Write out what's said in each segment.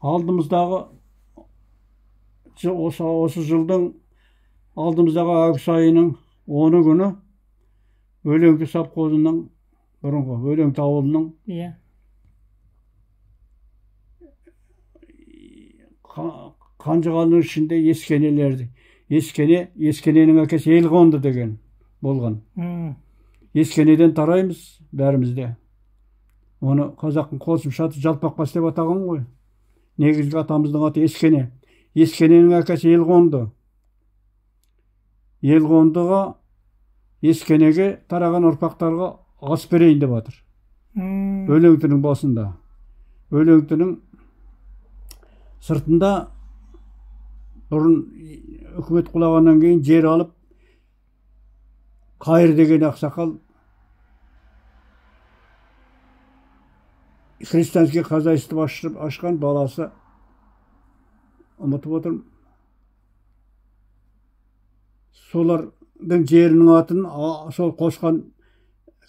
алдымыздағы осы жылдың алдымыздағы август айының 10 күні Өлеңті совхозының бұрынғы Өлеңті ауылының Қанжығалының ішінде Ескененің әкесі Елғонды деген болған. Ескенеден тараймыз бәрімізде. Оны қазақтың қосымшаты Жалпақбас деп атаған ғой. Негізгі атамыздың аты Ескене. Ескененің әкесі Елғонды. Елғондыға Ескенеге тараған ұрпақтарға ас берейін деп жатыр. Өлеңтінің басында. Өлеңтінің сыртында бұрын үкімет құлағаннан кейін жер алып, Қайыр деген ақсақал христианский хозяйство ашқан баласы, ұмытып отырмын. Солардың жерінің атын, сол қосқан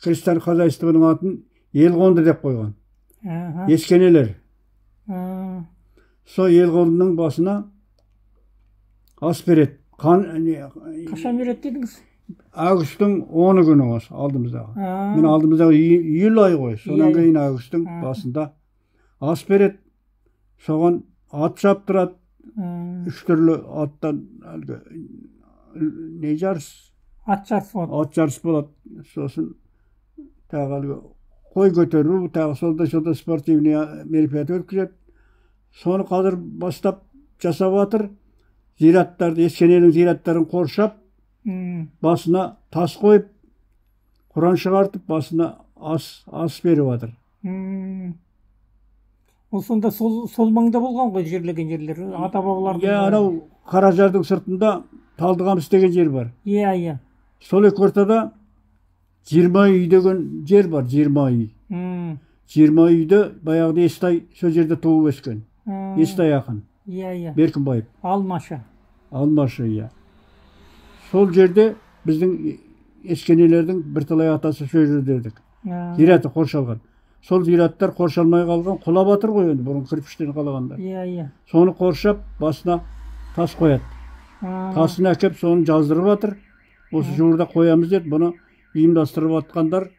христиан хозяйствоның атын Елғонды деп қойған. Ескенелер. Сол Елғондының басына ас береді. Қашан береді дедіңіз? Августтың 10 күні осы алдымыздағы. Мен алдымыздағы июль айы ғой. Сонан кейін августтың басында ас береді. Соған ат шаптырады. 3 түрлі аттан не жарыс? Ат жарыс болады. Ат жарыс болады. Сосын тағы қой көтеру, тағы солда спортивный мероприятие өткізеді. Соны қазір бастап жасап жатыр. Зираттарды, Ескененің зираттарын қоршап, басына тас қойып, Құран шығартып, басына ас беріп жатыр. Ол сонда сол маңда болған ғой жерлеген жерлер, ата-бабалардың. Анау Қаражардың сыртында Талдықамыс деген жер бар. Сол екі ортада 20 үй деген жер бар, 20 үй. 20 үйді баяғыда Естай сол жерде туып өскен. Естай ақын. Беркінбаев. Алмашы. Сол жерде біздің Ескенелердің бірталай атасы сол жерде едік. Зираты қоршалған. Сол зираттар қоршалмай қалған, құлап жатыр ғой енді, бұрын кірпіштен қалағанда. Соны қоршап, басына тас қояды. Тасын әкеп, соны жаздырып жатыр. Осы жуырда қоямыз деді. Бұны ұйымдастырып жатқандар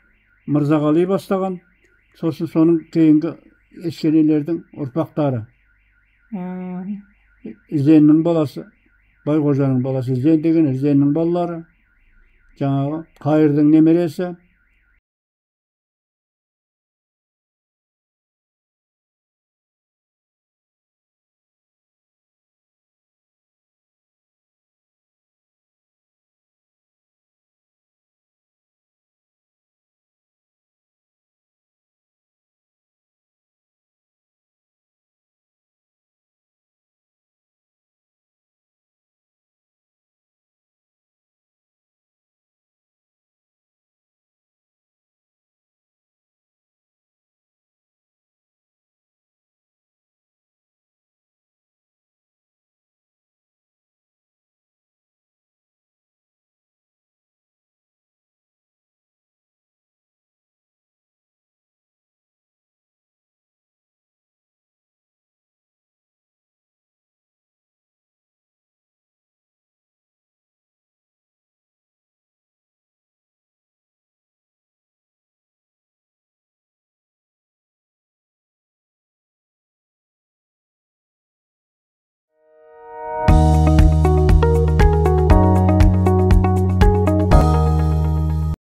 Мырзағали бастаған. Сосын соның кейінгі Ескенелердің ұрпақтары. Ізеннің баласы, Байғожаның баласы Ізен деген, Ізеннің балалары, жаңағы Қайырдың немересі,